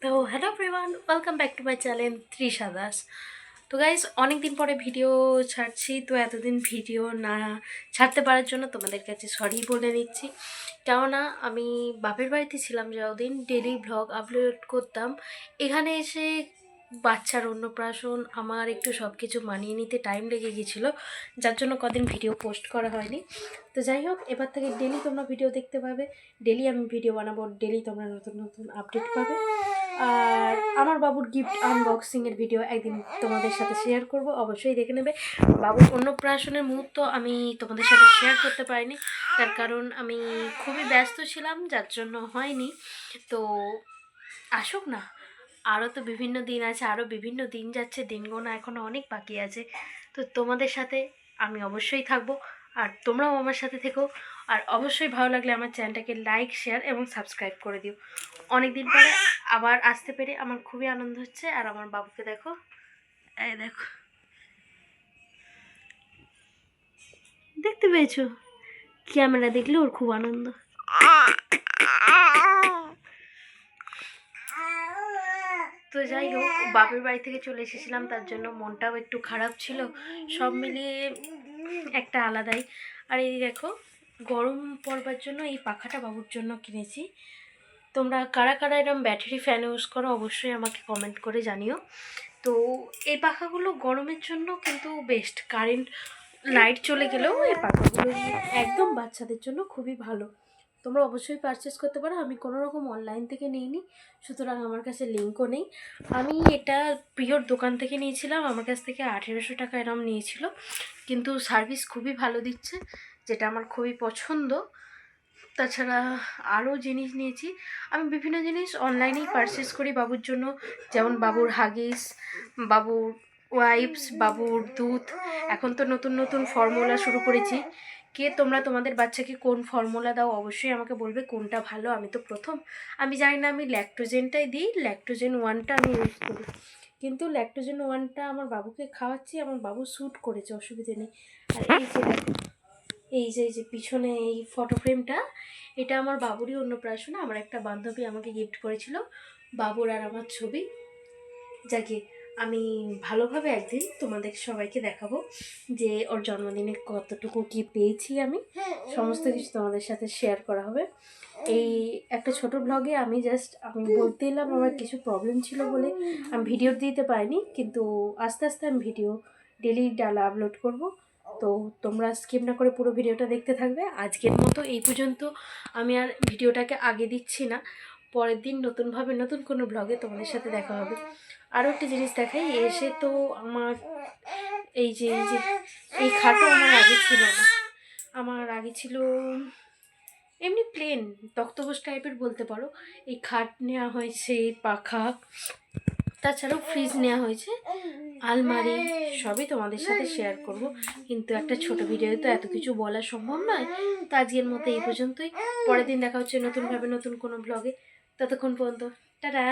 তো hello everyone, welcome back to my channel Trisha Das. তো guys, অনেক দিন পরে ভিডিও ছাড়ছি। তো এতদিন ভিডিও না ছাড়তে পারার জন্য তোমাদের কাছে সরি বলে নিচ্ছি। কেননা আমি বাপের বাড়িতে ছিলাম, যতদিন ডেলি ব্লগ আপলোড করতাম। এখানে এসে বাচ্চার অন্নপ্রাশন, আমার একটু সব কিছু মানিয়ে নিতে টাইম লেগে গিয়েছিলো, যার জন্য কদিন ভিডিও পোস্ট করা হয়নি। তো যাই হোক, এবার থেকে ডেলি তোমরা ভিডিও দেখতে পাবে, ডেলি আমি ভিডিও বানাবো, ডেলি তোমরা নতুন নতুন আপডেট পাবে। আর আমার বাবুর গিফট আনবক্সিংয়ের ভিডিও একদিন তোমাদের সাথে শেয়ার করব, অবশ্যই দেখে নেবে। বাবুর অন্নপ্রাশনের মুহূর্ত আমি তোমাদের সাথে শেয়ার করতে পারিনি, তার কারণ আমি খুবই ব্যস্ত ছিলাম, যার জন্য হয়নি। তো আসুক না, আরও তো বিভিন্ন দিন আছে, আরও বিভিন্ন দিন যাচ্ছে, দিন গোনা এখনও অনেক বাকি আছে। তো তোমাদের সাথে আমি অবশ্যই থাকবো, আর তোমরাও আমার সাথে থেকো। আর অবশ্যই ভালো লাগলে আমার চ্যানেলটাকে লাইক, শেয়ার এবং সাবস্ক্রাইব করে দিও। অনেক দিন পরে আবার আসতে পেরে আমার খুবই আনন্দ হচ্ছে। আর আমার বাবুকে দেখো, এই দেখো, দেখতে পেয়েছো? ক্যামেরা দেখলে ওর খুব আনন্দ। তো যাই হোক, বাপের বাড়ি থেকে চলে এসেছিলাম, তার জন্য মনটাও একটু খারাপ ছিল। সব মিলিয়ে একটা আলাদাই। আর এই দেখো, গরম পড়বার জন্য এই পাখাটা বাবুর জন্য কিনেছি। তোমরা কারা কারা এরকম ব্যাটারি ফ্যান ইউজ করো অবশ্যই আমাকে কমেন্ট করে জানিও। তো এই পাখাগুলো গরমের জন্য কিন্তু বেস্ট। কারেন্ট লাইট চলে গেলেও এই পাখাগুলো একদম বাচ্চাদের জন্য খুবই ভালো। তোমরা অবশ্যই পারচেস করতে পারো। আমি কোনো রকম অনলাইন থেকে নিইনি, সুতরাং আমার কাছে লিঙ্কও নেই। আমি এটা পিওর দোকান থেকে নিয়েছিলাম, আমার কাছ থেকে 1800 টাকা এরম নিয়েছিল, কিন্তু সার্ভিস খুবই ভালো দিচ্ছে, যেটা আমার খুবই পছন্দ। তাছাড়া আরও জিনিস নিয়েছি। আমি বিভিন্ন জিনিস অনলাইনেই পারচেস করি বাবুর জন্য, যেমন বাবুর হাগিস, বাবুর ওয়াইপস, বাবুর দুধ। এখন তো নতুন নতুন ফর্মুলা শুরু করেছি। কে তোমরা তোমাদের বাচ্চাকে কোন ফর্মুলা দাও অবশ্যই আমাকে বলবে, কোনটা ভালো। আমি তো প্রথম, আমি জানি না, আমি ল্যাকটোজেনটাই দিই, ল্যাকটোজেন 1টা আমি ইউজ করি। কিন্তু ল্যাকটোজেন 1টা আমার বাবুকে খাওয়াচ্ছি, আমার বাবু শ্যুট করেছে, অসুবিধে নেই। আর এই যে দেখো, এই যে পিছনে এই ফটো ফ্রেমটা, এটা আমার বাবুরই অন্নপ্রাশনে আমার একটা বান্ধবী আমাকে গিফট করেছিল, বাবুর আর আমার ছবি। যাকে আমি ভালোভাবে একদিন তোমাদের সবাইকে দেখাবো যে ওর জন্মদিনে কতটুকু কি পেয়েছি। আমি সমস্ত কিছু তোমাদের সাথে শেয়ার করা হবে এই একটা ছোট ব্লগে। আমি বলতে এলাম, আমার কিছু প্রবলেম ছিল বলে আমি ভিডিও দিতে পারিনি, কিন্তু আস্তে আস্তে আমি ভিডিও ডেলি ডালা আপলোড করব। তো তোমরা স্কিপ না করে পুরো ভিডিওটা দেখতে থাকবে। আজকের মতো এই পর্যন্ত, আমি আর ভিডিওটাকে আগে দিচ্ছি না। পরের দিন নতুনভাবে নতুন কোনো ব্লগে তোমাদের সাথে দেখা হবে। আরও একটা জিনিস দেখাই, এসে তো আমার এই যে এই খাটও আমার আগে ছিল না, আমার আগে ছিল এমনি প্লেন তক্তপোষ টাইপের বলতে পারো। এই খাট নেওয়া হয়েছে, পাখা, তাছাড়াও ফ্রিজ নেওয়া হয়েছে, আলমারি, সবই তোমাদের সাথে শেয়ার করব। কিন্তু একটা ছোট ভিডিও তো এত কিছু বলা সম্ভব নয়। তো আজকের মতো এই পর্যন্তই। পরের দিন দেখা হচ্ছে নতুনভাবে নতুন কোনো ব্লগে। ততক্ষণ পর্যন্ত টাটা।